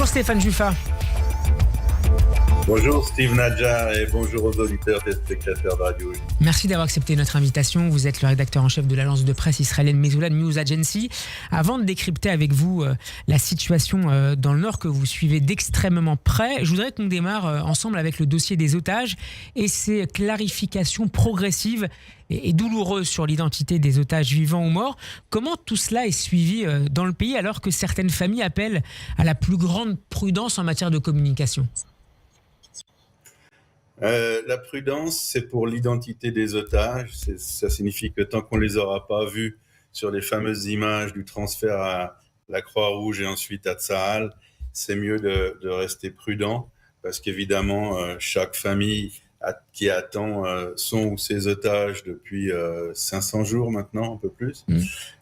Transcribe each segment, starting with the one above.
Bonjour Stéphane Juffa. Bonjour Steve Nadjar et bonjour aux auditeurs et spectateurs de Radio J. Merci d'avoir accepté notre invitation. Vous êtes le rédacteur en chef de l'agence de presse israélienne Mezoula News Agency. Avant de décrypter avec vous la situation dans le Nord que vous suivez d'extrêmement près, je voudrais qu'on démarre ensemble avec le dossier des otages et ses clarifications progressives et douloureuses sur l'identité des otages vivants ou morts. Comment tout cela est suivi dans le pays alors que certaines familles appellent à la plus grande prudence en matière de communication ? La prudence, c'est pour l'identité des otages. Ça signifie que tant qu'on ne les aura pas vus sur les fameuses images du transfert à la Croix-Rouge et ensuite à Tsahal, c'est mieux de rester prudent parce qu'évidemment, chaque famille qui attend son ou ses otages depuis 500 jours maintenant, un peu plus,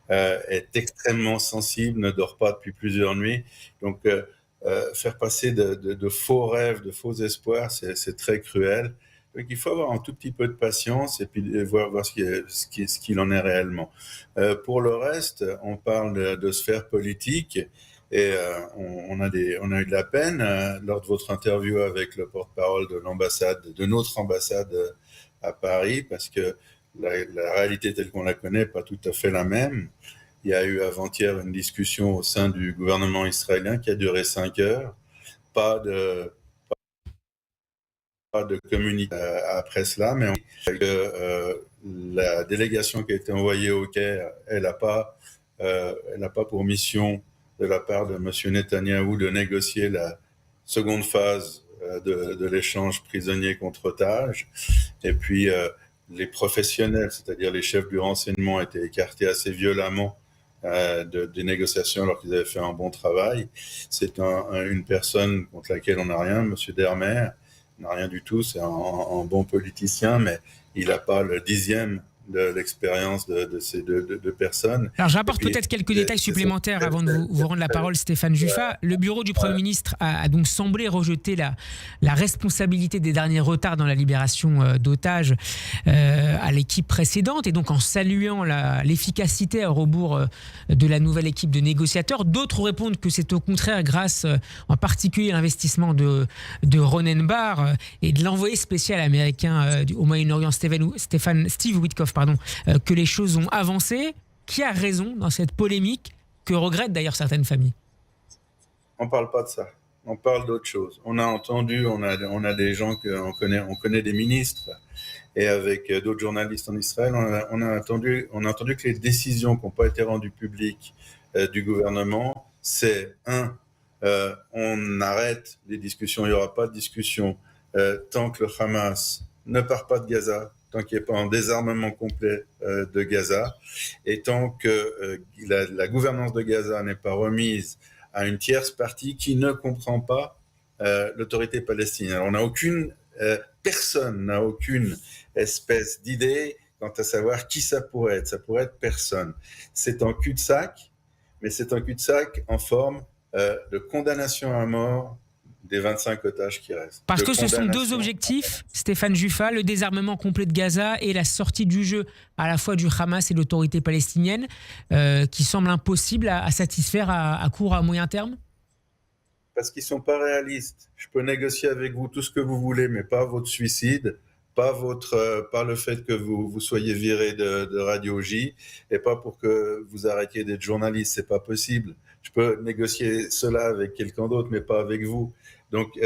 est extrêmement sensible, ne dort pas depuis plusieurs nuits. Donc, faire passer de faux rêves, de faux espoirs, c'est très cruel. Donc il faut avoir un tout petit peu de patience et puis voir ce qu'il en est réellement. Pour le reste, on parle de sphère politique et on a eu de la peine lors de votre interview avec le porte-parole de notre ambassade à Paris, parce que la réalité telle qu'on la connaît n'est pas tout à fait la même. Il y a eu avant-hier une discussion au sein du gouvernement israélien qui a duré 5 heures. Pas de communiqué après cela, mais la délégation qui a été envoyée au Caire, elle n'a pas pour mission de la part de M. Netanyahou de négocier la seconde phase de l'échange prisonniers contre otages. Et puis, les professionnels, c'est-à-dire les chefs du renseignement, étaient écartés assez violemment des négociations alors qu'ils avaient fait un bon travail. C'est une personne contre laquelle on n'a rien, M. Dermer, n'a rien du tout, c'est un bon politicien, mais il n'a pas le 10e de l'expérience de ces deux personnes. Alors j'apporte peut-être quelques détails supplémentaires avant de vous rendre la parole, Stéphane Juffa. Le bureau du Premier ministre a donc semblé rejeter la responsabilité des derniers retards dans la libération d'otages à l'équipe précédente, et donc en saluant l'efficacité à rebours de la nouvelle équipe de négociateurs. D'autres répondent que c'est au contraire grâce en particulier à l'investissement de Ronen Bar et de l'envoyé spécial américain au Moyen-Orient Steve Witkoff, que les choses ont avancé. Qui a raison dans cette polémique que regrettent d'ailleurs certaines familles? On ne parle pas de ça. On parle d'autre chose. On a entendu, on a des gens qu'on connaît, on connaît des ministres, et avec d'autres journalistes en Israël, on a entendu que les décisions qui n'ont pas été rendues publiques du gouvernement, c'est on arrête les discussions, il n'y aura pas de discussion tant que le Hamas ne part pas de Gaza, tant qu'il n'y a pas un désarmement complet de Gaza, et tant que la gouvernance de Gaza n'est pas remise à une tierce partie qui ne comprend pas l'autorité palestinienne. Alors, personne n'a aucune espèce d'idée quant à savoir qui ça pourrait être. Ça pourrait être personne. C'est un cul-de-sac, mais c'est un cul-de-sac en forme de condamnation à mort des 25 otages qui restent. Parce que ce sont deux objectifs, Stéphane Juffa, le désarmement complet de Gaza et la sortie du jeu à la fois du Hamas et de l'autorité palestinienne, qui semblent impossibles à satisfaire à court, à moyen terme? Parce qu'ils ne sont pas réalistes. Je peux négocier avec vous tout ce que vous voulez, mais pas votre suicide, pas le fait que vous soyez viré de Radio J, et pas pour que vous arrêtiez d'être journaliste. C'est pas possible. Je peux négocier cela avec quelqu'un d'autre, mais pas avec vous. Donc,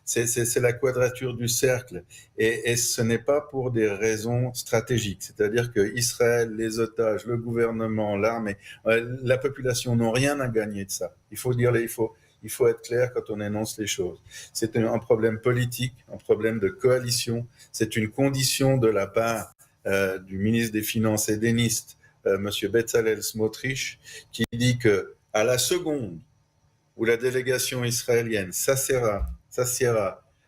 c'est la quadrature du cercle. Et ce n'est pas pour des raisons stratégiques. C'est-à-dire que Israël, les otages, le gouvernement, l'armée, la population n'ont rien à gagner de ça. Il faut être clair quand on énonce les choses. C'est un problème politique, un problème de coalition. C'est une condition de la part du ministre des Finances édéniste, M. Bezalel Smotrich, qui dit que à la seconde où la délégation israélienne s'assiera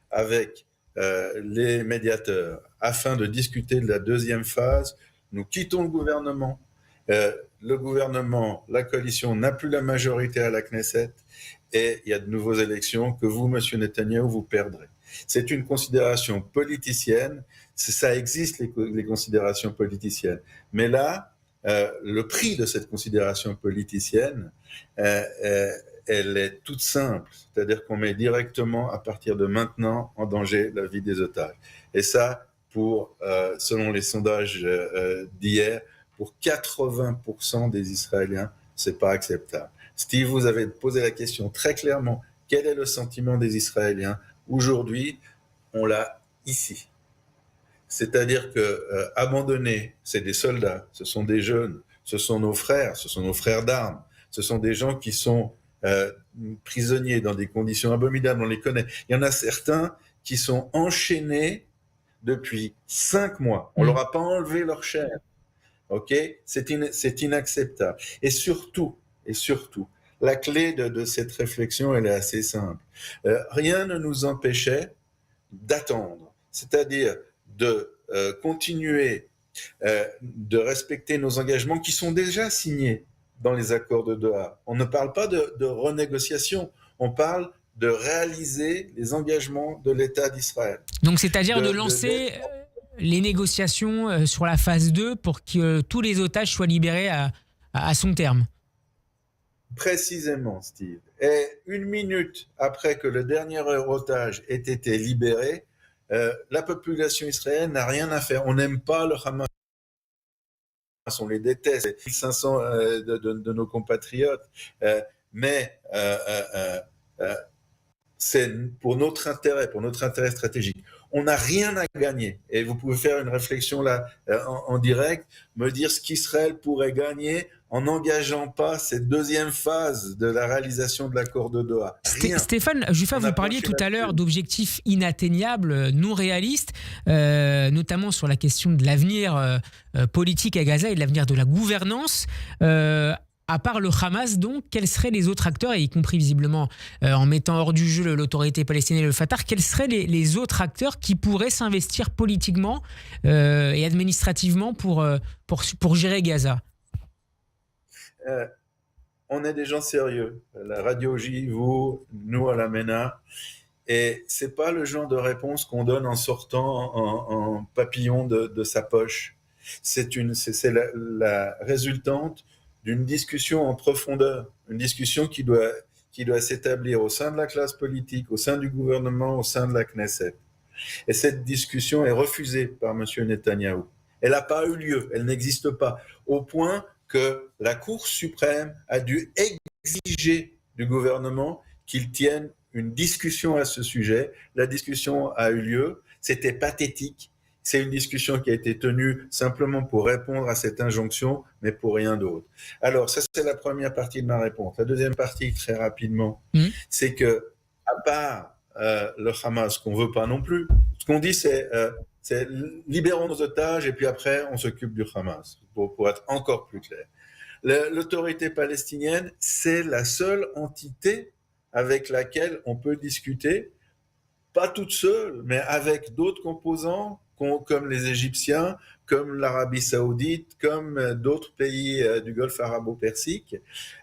avec les médiateurs afin de discuter de la deuxième phase, nous quittons le gouvernement. Le gouvernement, la coalition n'a plus la majorité à la Knesset et il y a de nouvelles élections que vous, M. Netanyahou, vous perdrez. C'est une considération politicienne. Ça existe, les considérations politiciennes. Mais là, le prix de cette considération politicienne elle est toute simple. C'est-à-dire qu'on met directement, à partir de maintenant, en danger la vie des otages. Et ça, selon les sondages d'hier, pour 80% des Israéliens, c'est pas acceptable. Steve, vous avez posé la question très clairement. Quel est le sentiment des Israéliens? Aujourd'hui, on l'a ici. C'est-à-dire que abandonner, c'est des soldats, ce sont des jeunes, ce sont nos frères d'armes, ce sont des gens qui sont prisonniers dans des conditions abominables, on les connaît. Il y en a certains qui sont enchaînés depuis 5 mois. On leur a pas enlevé leur chair. Ok, c'est inacceptable. Et surtout, la clé de cette réflexion, elle est assez simple. Rien ne nous empêchait d'attendre, c'est-à-dire de continuer de respecter nos engagements qui sont déjà signés dans les accords de Doha. On ne parle pas de renégociation, on parle de réaliser les engagements de l'État d'Israël. Donc c'est-à-dire de lancer les négociations sur la phase 2 pour que tous les otages soient libérés à son terme. Précisément, Steve. Et 1 minute après que le dernier otage ait été libéré, la population israélienne n'a rien à faire. On n'aime pas le Hamas, on les déteste, 1500 de nos compatriotes, mais c'est pour notre intérêt stratégique. On n'a rien à gagner. Et vous pouvez faire une réflexion là en direct, me dire ce qu'Israël pourrait gagner en n'engageant pas cette deuxième phase de la réalisation de l'accord de Doha. Rien. Stéphane Juffa, vous parliez tout à l'heure d'objectifs inatteignables, non réalistes, notamment sur la question de l'avenir politique à Gaza et de l'avenir de la gouvernance. À part le Hamas, donc, quels seraient les autres acteurs, et y compris visiblement en mettant hors du jeu l'autorité palestinienne et le Fatah, quels seraient les autres acteurs qui pourraient s'investir politiquement et administrativement pour gérer Gaza? On est des gens sérieux. La Radio J, vous, nous à la MENA. Et c'est pas le genre de réponse qu'on donne en sortant en papillon de sa poche. C'est la résultante d'une discussion en profondeur, une discussion qui doit s'établir au sein de la classe politique, au sein du gouvernement, au sein de la Knesset. Et cette discussion est refusée par M. Netanyahou. Elle n'a pas eu lieu, elle n'existe pas, au point que la Cour suprême a dû exiger du gouvernement qu'il tienne une discussion à ce sujet. La discussion a eu lieu, c'était pathétique. C'est une discussion qui a été tenue simplement pour répondre à cette injonction, mais pour rien d'autre. Alors, ça, c'est la première partie de ma réponse. La deuxième partie, très rapidement, c'est que, à part le Hamas, ce qu'on ne veut pas non plus, ce qu'on dit, c'est libérons nos otages et puis après, on s'occupe du Hamas, pour être encore plus clair. L'autorité palestinienne, c'est la seule entité avec laquelle on peut discuter, pas toute seule, mais avec d'autres composants, comme les Égyptiens, comme l'Arabie Saoudite, comme d'autres pays du Golfe arabo-persique,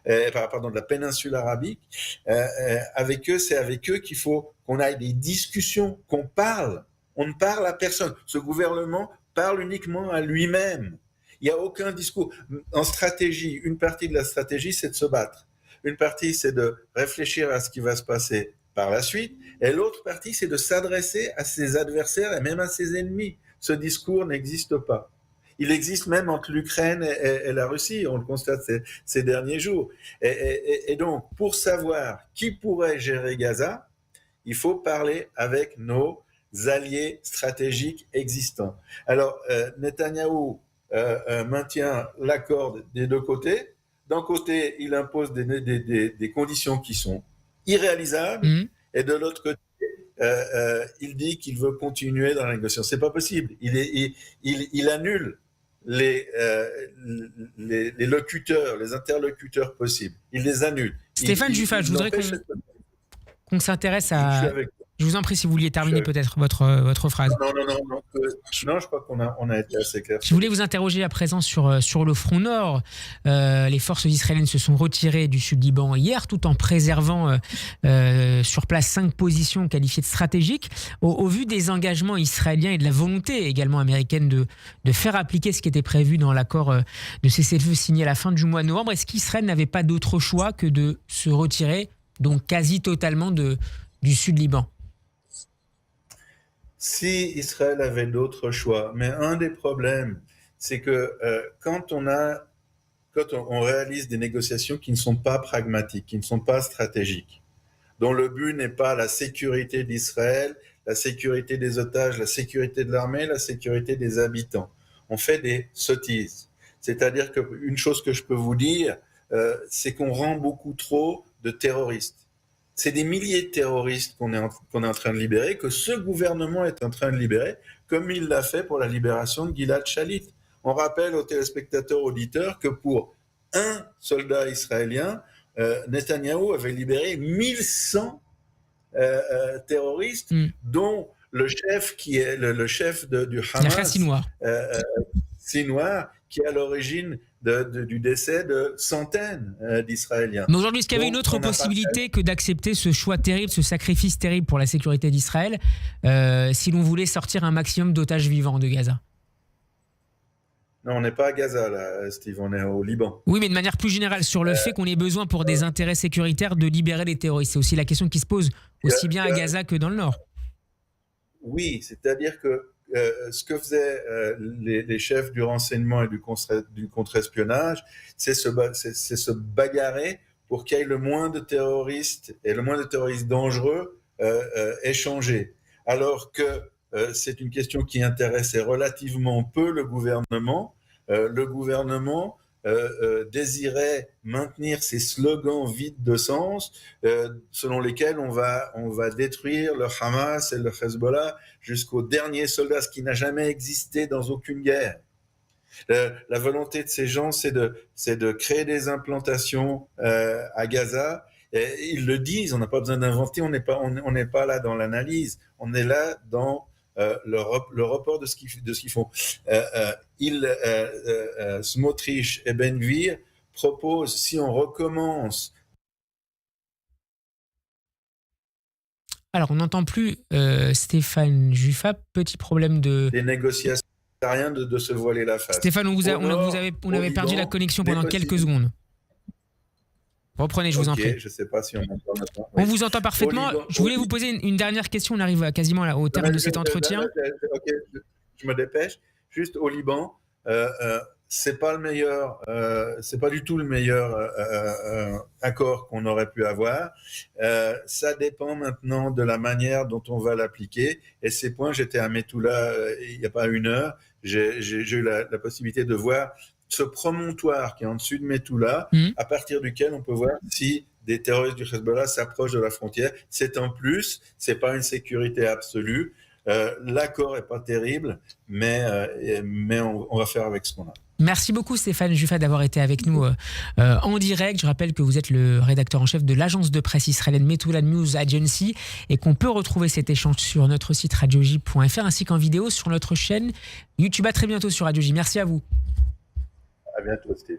de la péninsule arabique. Avec eux, c'est avec eux qu'il faut qu'on aille des discussions, qu'on parle. On ne parle à personne. Ce gouvernement parle uniquement à lui-même. Il n'y a aucun discours. En stratégie, une partie de la stratégie, c'est de se battre. Une partie, c'est de réfléchir à ce qui va se passer par la suite, et l'autre partie, c'est de s'adresser à ses adversaires et même à ses ennemis. Ce discours n'existe pas. Il existe même entre l'Ukraine et la Russie, on le constate ces derniers jours. Et donc, pour savoir qui pourrait gérer Gaza, il faut parler avec nos alliés stratégiques existants. Alors, Netanyahou maintient l'accord des deux côtés. D'un côté, il impose des conditions qui sont irréalisable, et de l'autre côté, il dit qu'il veut continuer dans la négociation. C'est pas possible. Il annule les locuteurs, les interlocuteurs possibles. Il les annule. Stéphane Juffa, je voudrais qu'on s'intéresse à Je vous en prie, si vous vouliez terminer peut-être votre phrase. Non, je crois qu'on a été assez clair. Je voulais vous interroger à présent sur le front nord. Les forces israéliennes se sont retirées du sud-Liban hier, tout en préservant sur place 5 positions qualifiées de stratégiques. Au vu des engagements israéliens et de la volonté également américaine de faire appliquer ce qui était prévu dans l'accord de cessez-le-feu signé à la fin du mois de novembre, est-ce qu'Israël n'avait pas d'autre choix que de se retirer, donc quasi totalement du sud-Liban? Si Israël avait d'autres choix, mais un des problèmes, c'est que quand on réalise des négociations qui ne sont pas pragmatiques, qui ne sont pas stratégiques, dont le but n'est pas la sécurité d'Israël, la sécurité des otages, la sécurité de l'armée, la sécurité des habitants, on fait des sottises. C'est-à-dire qu'une chose que je peux vous dire, c'est qu'on rend beaucoup trop de terroristes. C'est des milliers de terroristes qu'on est en train de libérer, que ce gouvernement est en train de libérer, comme il l'a fait pour la libération de Gilad Shalit. On rappelle aux téléspectateurs, auditeurs, que pour un soldat israélien, Netanyahou avait libéré 1100 terroristes, dont le chef qui est le chef du Hamas, Sinwar, qui est à l'origine du décès de centaines d'Israéliens. Mais aujourd'hui, est-ce qu'il y avait une autre possibilité que d'accepter ce choix terrible, ce sacrifice terrible pour la sécurité d'Israël, si l'on voulait sortir un maximum d'otages vivants de Gaza? Non, on n'est pas à Gaza, là, Steve, on est au Liban. Oui, mais de manière plus générale, sur le fait qu'on ait besoin pour des intérêts sécuritaires de libérer les terroristes. C'est aussi la question qui se pose aussi bien à Gaza que dans le Nord. Oui, c'est-à-dire que ce que faisaient les chefs du renseignement et du contre-espionnage, c'est se bagarrer pour qu'il y ait le moins de terroristes et le moins de terroristes dangereux échangés. Alors que c'est une question qui intéressait relativement peu le gouvernement. Le gouvernement désirait maintenir ces slogans vides de sens selon lesquels on va détruire le Hamas et le Hezbollah jusqu'au dernier soldat, ce qui n'a jamais existé dans aucune guerre. La volonté de ces gens, c'est de créer des implantations à Gaza. Et ils le disent, on n'a pas besoin d'inventer, on n'est pas là dans l'analyse, on est là dans le report de ce qu'ils font. Smotrich et Ben Gvir proposent, si on recommence. Alors, on n'entend plus Stéphane Juffa, petit problème de... Des négociations, ça n'a rien de se voiler la face. Stéphane, on avait perdu la connexion pendant quelques secondes. Reprenez, je vous en prie. Je ne sais pas si on m'entend maintenant. On vous entend parfaitement. Je voulais vous poser une dernière question. On arrive quasiment au terme de cet entretien. Je me dépêche. Juste au Liban, c'est pas le meilleur, c'est pas du tout le meilleur accord qu'on aurait pu avoir. Ça dépend maintenant de la manière dont on va l'appliquer. Et ces points, j'étais à Metula il n'y a pas 1 heure. J'ai eu la possibilité de voir ce promontoire qui est en dessus de Metula, à partir duquel on peut voir si des terroristes du Hezbollah s'approchent de la frontière. C'est un plus, c'est pas une sécurité absolue. L'accord est pas terrible, mais on va faire avec ce qu'on a. Merci beaucoup Stéphane Juffa d'avoir été avec nous en direct. Je rappelle que vous êtes le rédacteur en chef de l'agence de presse israélienne Metula News Agency et qu'on peut retrouver cet échange sur notre site radioj.fr ainsi qu'en vidéo sur notre chaîne YouTube. À très bientôt sur Radio J. Merci à vous. À bientôt, Steve.